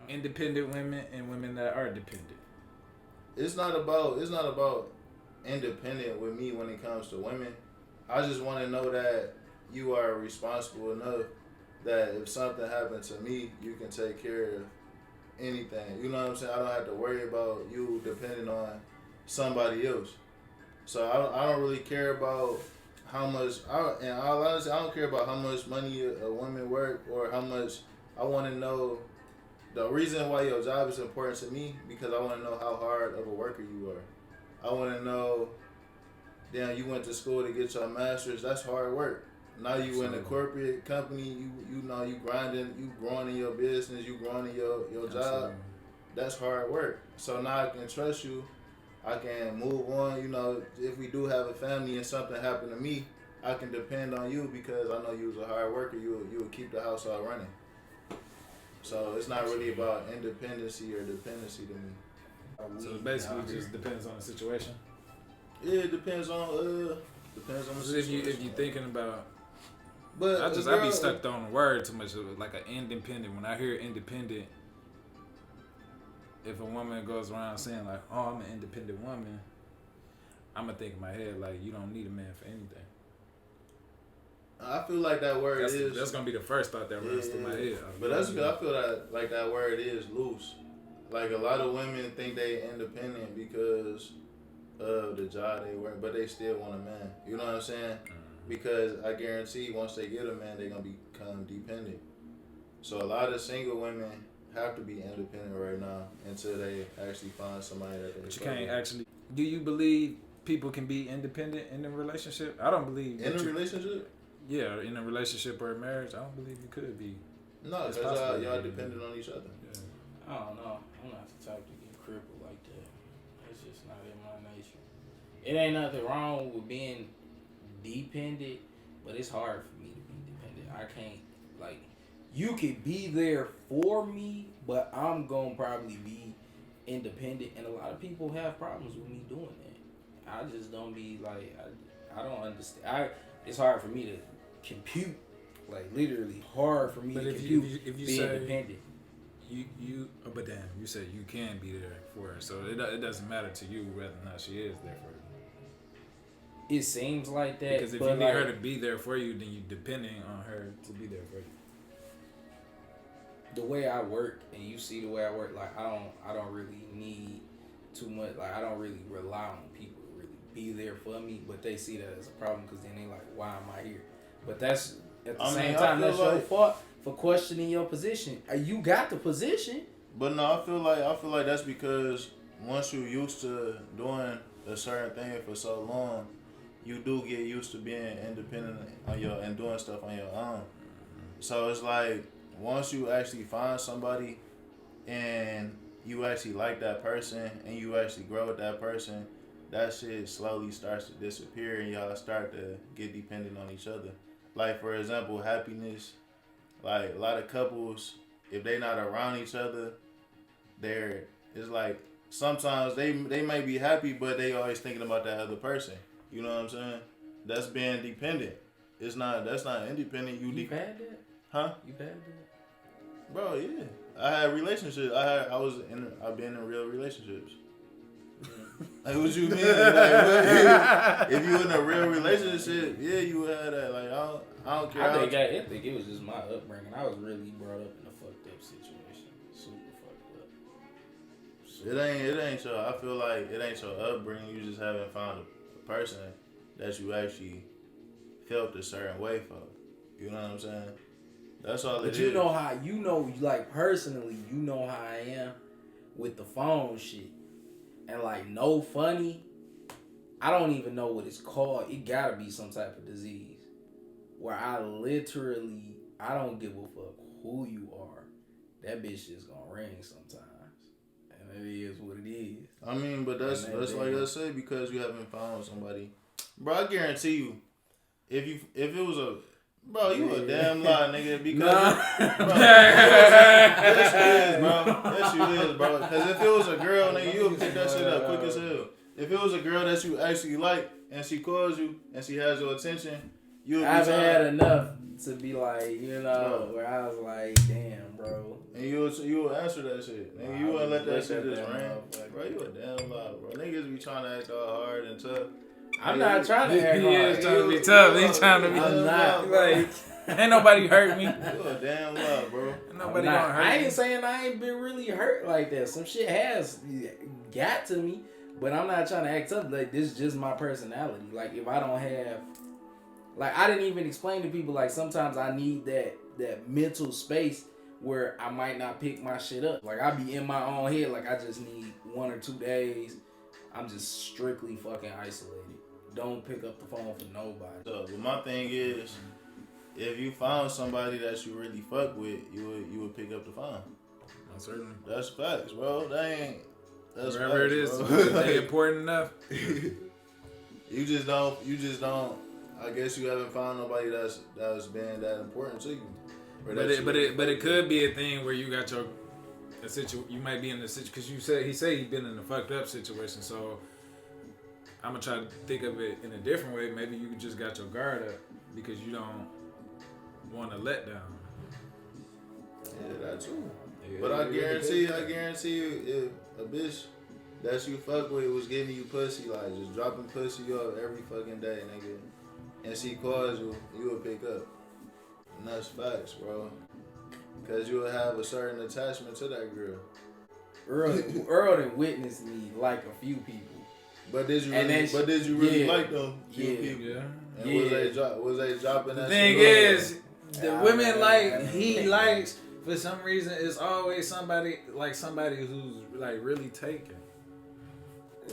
independent women and women that are dependent? It's not about independent with me when it comes to women. I just want to know that you are responsible enough that if something happened to me, you can take care of anything. You know what I'm saying? I don't have to worry about you depending on somebody else. So I don't really care about how much. In all honesty, I don't care about how much money a woman work or how much. I want to know the reason why your job is important to me because I want to know how hard of a worker you are. I want to know. Damn, you went to school to get your master's. That's hard work. Now you in a corporate company. You know you grinding. You growing in your business. You growing in your job. That's hard work. So now I can trust you. I can move on. You know, if we do have a family and something happened to me, I can depend on you because I know you was a hard worker. You would keep the household running. So it's not really about independency or dependency to me. So it basically just depends on the situation. Yeah, it depends on the situation. If you thinking about, but I be stuck on the word too much. Like an independent. When I hear independent, if a woman goes around saying like, "Oh, I'm an independent woman," I'ma think in my head like, "You don't need a man for anything." I feel like that word that's gonna be the first thought that runs through my head. But that's because I feel that word is loose. Like a lot of women think they independent because of the job they work, but they still want a man. You know what I'm saying? Mm-hmm. Because I guarantee once they get a man, they're gonna become dependent. So a lot of single women have to be independent right now until they actually find somebody that they. But you can't actually. Do you believe people can be independent in a relationship? I don't believe. In a relationship? Yeah, in a relationship or a marriage, I don't believe you could be. No, because y'all dependent on each other. Yeah. I don't know. I'm not the type to get crippled like that. It's just not in my nature. It ain't nothing wrong with being dependent, but it's hard for me to be dependent. I can't, like, you could be there for me, but I'm going to probably be independent, and a lot of people have problems with me doing that. I just don't be, like, I don't understand. It's hard for me to compute, like literally hard for me to compute if you being say independent. But damn, you said you can be there for her, so it doesn't matter to you whether or not she is there for you. It seems like that because if you need her to be there for you, then you're depending on her to be there for you. The way I work, and you see the way I work, like I don't really need too much. Like I don't really rely on people to really be there for me, but they see that as a problem because then they like, why am I here? But that's at the same time that's your fault for questioning your position. You got the position. But no, I feel like that's because once you're used to doing a certain thing for so long, you do get used to being independent and doing stuff on your own. So it's like once you actually find somebody and you actually like that person and you actually grow with that person, that shit slowly starts to disappear and y'all start to get dependent on each other. Like, for example, happiness. Like, a lot of couples, if they not around each other, it's like, sometimes they might be happy, but they always thinking about that other person. You know what I'm saying? That's being dependent. That's not independent. You've had that? Huh? You've had that? Bro, yeah. I had relationships. I've been in real relationships. Like, what you mean? Like, if you in a real relationship, yeah, you would have that. Like, I don't care. I think it was just my upbringing. I was really brought up in a fucked up situation. Super fucked up. It ain't your. I feel like it ain't your upbringing. You just haven't found a person that you actually felt a certain way for. You know what I'm saying? That's all it is. But you know how, like personally, you know how I am with the phone shit. And like no funny, I don't even know what it's called. It gotta be some type of disease where I don't give a fuck who you are. That bitch is gonna ring sometimes, and it is what it is. I mean, but that's like I say, because you haven't found somebody, bro. I guarantee you, if it was a bro, you a damn lie, nigga. Because bro, yes you is, bro. Because if it was a girl, nigga, you'll pick that shit up quick as hell. If it was a girl that you actually like and she calls you and she has your attention, you'll be I haven't had enough to be like, bro, where I was like, damn, bro. And you'll would answer that shit. Nigga, you wouldn't let that shit just ring. Bro, you a damn lie, bro. Niggas be trying to act all hard and tough. I'm not trying to act He hard. is trying to be tough. He trying to be. I'm not. Like, ain't nobody hurt me. You a damn lie, bro. Ain't nobody gonna hurt I me. ain't saying I ain't been really hurt like that. Some shit has got to me, but I'm not trying to act tough. Like, this is just my personality. Like, if I don't have, like, I didn't even explain to people, like, sometimes I need that mental space where I might not pick my shit up. Like, I be in my own head. Like, I just need 1 or 2 days. I'm just strictly fucking isolated. Don't pick up the phone for nobody. So, but my thing is, if you found somebody that you really fuck with, you would pick up the phone. Certainly. That's facts, bro. That's wherever facts, it is, bro. they important enough. You just don't. I guess you haven't found nobody that's been that important to you. But it could be a thing where you got you might be in the situation because he said he's been in a fucked up situation. So I'm gonna try to think of it in a different way. Maybe you just got your guard up because you don't want to let down. Yeah, that too. Yeah, but I guarantee you, if a bitch that you fuck with was giving you pussy, like just dropping pussy off every fucking day, nigga, and she calls you, you would pick up. And that's facts, bro. Because you would have a certain attachment to that girl. Earl done witnessed me like a few people. But did you really like them few people? Yeah. And was they dropping that shit? The thing is, the women he likes, for some reason, it's always somebody who's like really taken.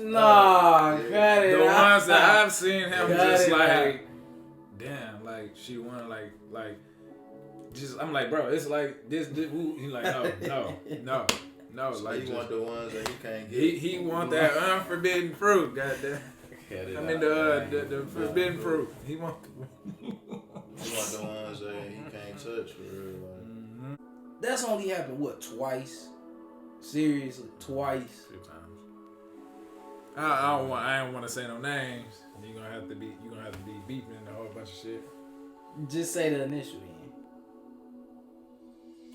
Nah, cut it. The ones that I've seen him just like, damn, like she wanted like, just I'm like, bro, it's like this. Who? He's like, no. So like he want the ones that he can't get. He want that unforbidden fruit. Goddamn. I mean the forbidden fruit. He want the ones that he can't touch for real. Like. That's only happened twice? Seriously, twice. A few times. I don't want to say no names. You're gonna have to be beeping and a whole bunch of shit. Just say the initial then.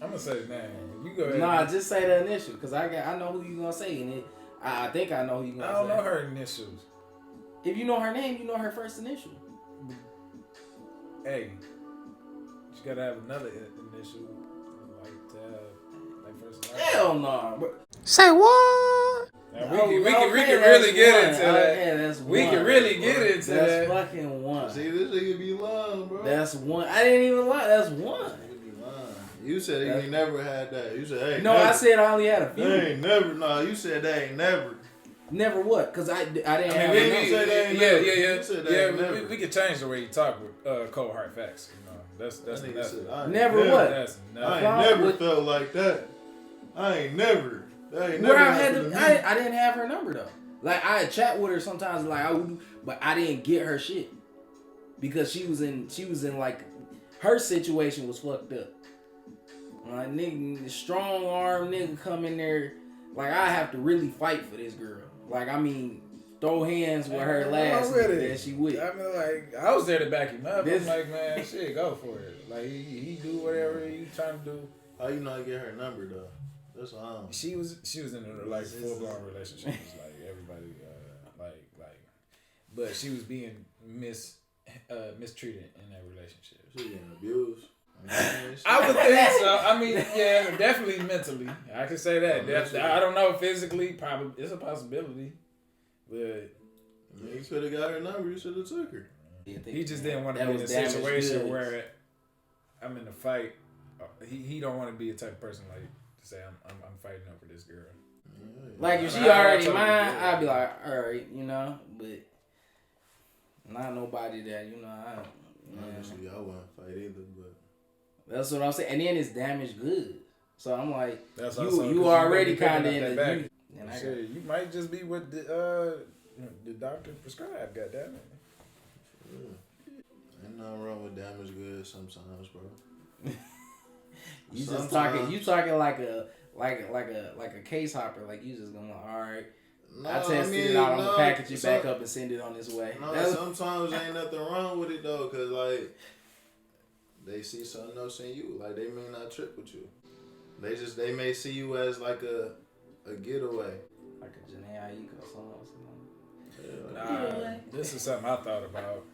I'm gonna say the name. You go ahead. Nah, just say the initial, cause I know who you gonna say, and I think I know who you gonna say. I don't know her initials. If you know her name, you know her first initial. Hey, you gotta have another initial, like first. Hell no. Nah. Say what? Now, we can really get into that. Okay, that's one. We can really get into that. That's fucking one. See, this nigga be lying, bro. That's one. I didn't even lie. That's one. You said you ain't never had that. You said, hey. No, never. I said I only had a few. They ain't never. No, you said they ain't never. Never what? Cause I didn't have. We could change the way you talk with cold hard facts. You know, that's never what. That's I ain't never felt like that. I ain't never. That ain't Where never I had happened to, to me. I didn't have her number though. Like I had chat with her sometimes, like I would, but I didn't get her shit because she was in like her situation was fucked up. Like nigga, strong arm nigga come in there, like I have to really fight for this girl. Like I mean, throw hands with her last nigga that she with. I mean, like I was there to back him up. I'm like, man, shit, go for it. Like he do whatever he trying to do. How you not get her number though? That's all. She was in a like full blown relationship. Like everybody, but she was being mistreated in that relationship. She getting abused. I would think so. I mean, yeah, definitely mentally. I can say that. I don't know physically. Probably it's a possibility, but you could have got her number. You should have took her. He just didn't want to be in a situation where I'm in a fight. He don't want to be a type of person like to say I'm fighting over this girl. Like if she already mine, I'd be like, all right, you know, but not nobody that I don't. Honestly, I wouldn't fight either, but. That's what I'm saying. And then it's damaged goods. So I'm like, you already already kind of in the... You might just be what the doctor prescribed, goddammit. Ain't nothing wrong with damaged goods sometimes, bro. You talking like a case hopper. Like you just gonna all right. I tested it out. I'm gonna package it back up and send it on its way. No, sometimes ain't nothing wrong with it though, cause like they see something else in you. Like they may not trip with you. They may see you as like a getaway. Like a Janae Aiko song or something. Nah, this is something I thought about.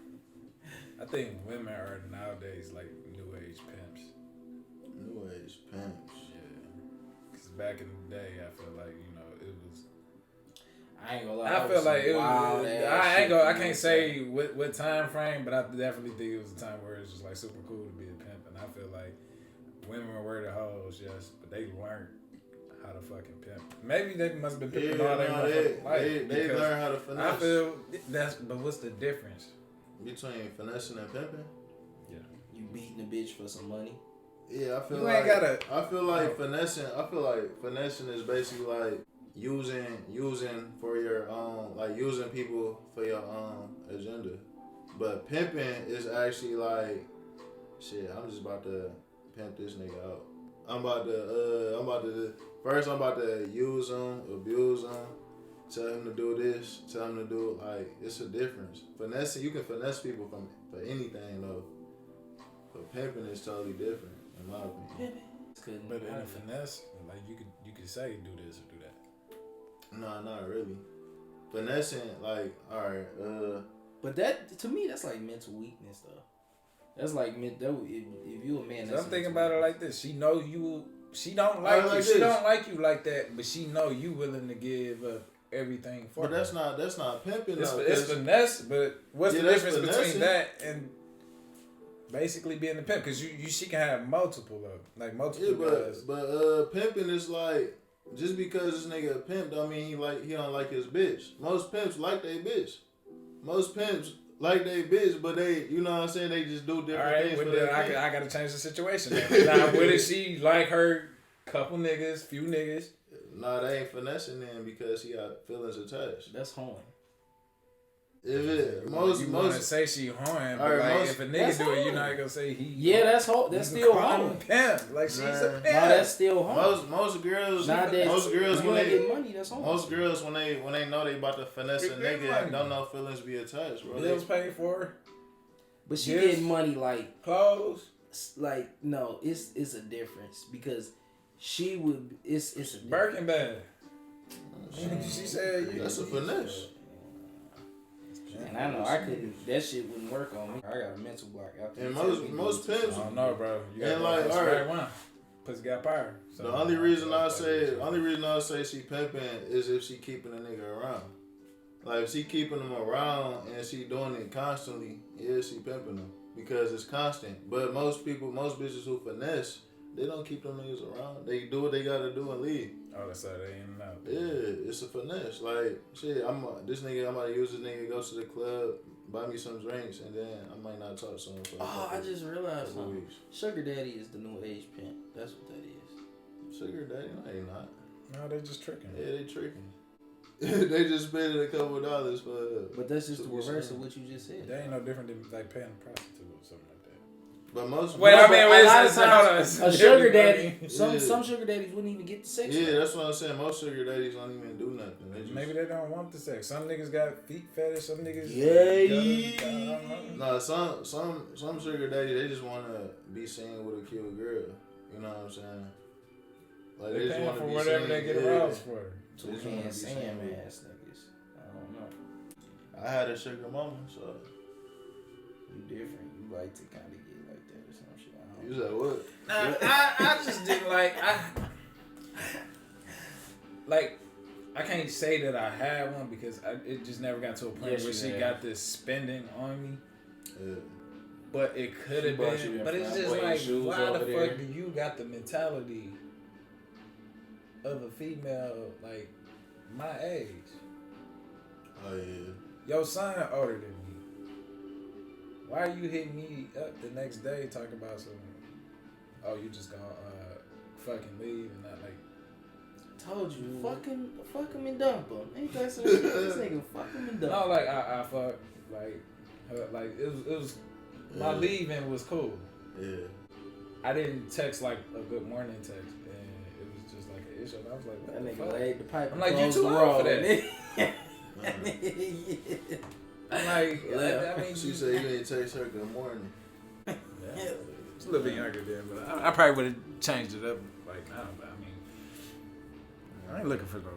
I think women are nowadays like new age pimps. New age pimps. Yeah. Because back in the day, I feel like, you know, it was. I ain't gonna lie. I feel like it was. I can't say shit. what time frame, but I definitely think it was a time where it was just like super cool to be a pimp. And I feel like women were the hoes, yes, but they learned how to fucking pimp. Maybe they must have been pimping all their motherfucking life. They learn how to finesse. I feel but what's the difference between finessing and pimping? Yeah. You beating a bitch for some money. Yeah, I feel You like ain't gotta. I feel like finessing. I feel like finessing is basically like using for your own, like using people for your own agenda. But pimping is actually like, shit. I'm just about to pimp this nigga out. I'm about to use him, abuse him, tell him to do this, tell him to do, like, it's a difference. Finessing, you can finesse people for anything though. But pimping is totally different, in my opinion. But in a finesse, like you could say do this or do that. No, not really. Finessing, like, alright, But that, to me, that's like mental weakness though. That's like if you a man. So I'm thinking about it like this. She know you. She don't Like like you. this. She don't like you like that. But she know you willing to give up everything for but her. that's not pimping It's, though. it's finesse. But what's the that's difference finessing. between that and basically being a pimp? Because she can have multiple of like multiple guys. but pimping is like, just because this nigga a pimp don't mean he don't like his bitch. Most pimps like they bitch. Most pimps like they bitch, but they, you know what I'm saying, they just do different things. Well, for then their I gotta change the situation. Now, what if she like her couple niggas, few niggas? Nah, they ain't finessing then because he got feelings attached. That's hoeing. If it You wanna say she hoeing, but Alright, like if a nigga do it, you're not gonna say he. Yeah, that's still hoeing. Pimp. Like she's a pimp. No, that's still hoeing. most girls Nowadays, most girls you when ain't they get money, that's hoeing. most girls when they know they about to finesse a Get their nigga money. don't know feelings be attached, bro. Bills paid for, But she Yes. getting money like clothes. no, it's a difference because she would it's a difference. Birkin bag. She said That's a finesse. And I know I couldn't. That shit wouldn't work on me. I got a mental block after. And you tell me most to. I pimps, don't know, bro. You And got like, the alright. right one. Pussy got power. So, the only reason I say she pimping is if she keeping a nigga around. Like if she keeping him around and she doing it constantly, yeah, she pimping him because it's constant. But most bitches who finesse, they don't keep them niggas around. They do what they gotta do and leave. Oh, that's how they in and out. Yeah, it's a finesse. Like shit, I'm gonna use this nigga, go to the club, buy me some drinks, and then I might not talk to him for I just realized couple something. weeks. Sugar daddy is the new age pimp. That's what that is. Sugar daddy, no, they not. No, they just tricking. Yeah, they tricking. They just spending a couple dollars for. But that's just to the be reverse seen. of what you just said. They ain't no different than like paying a prostitute or something like that. But most. Wait, most, I mean, a lot of it's hold on, times, it's a sugar different, daddy, I some Yeah. sugar daddies wouldn't even get the sex. Yeah, that's what I'm saying. Most sugar daddies don't even do nothing. They just, Maybe they don't want the sex. Some niggas got feet fetish. Some niggas. Nah, some sugar daddies, they just wanna be seen with a cute girl. You know what I'm saying? Like They they just paying wanna for be whatever seen. they get yeah. aroused for. Two They just wanna hand be Sam seen. ass niggas. I don't know. I had a sugar mama, so You different. You like to kind of get like that or some shit. I don't you know. said what? Nah, I just didn't like I can't say that I had one because it just never got to a point Yes, where you she have. got this spending on me. Yeah. But it could She have bought you been. them But it's just flamboyant like, shoes why the over there. fuck do you got the mentality of a female like my age? Oh yeah. Your son older than me. Why are you hitting me up the next day talking about some? Oh, you just gonna fucking leave and not like. Told you, fuck him and dump him. Ain't that some shit? This nigga fuck him and dump No, him. like I fuck like it was my Yeah. leaving was cool. Yeah. I didn't text like a good morning text, and it was just like an issue. And I was like, That what the nigga fuck? laid the pipe. I'm like, you closed too the old for road. that. I'm like, Yeah. I mean, She said you ain't text her good morning. yeah. a little bit younger then, but I probably would have changed it up like now. But I mean, I ain't looking for no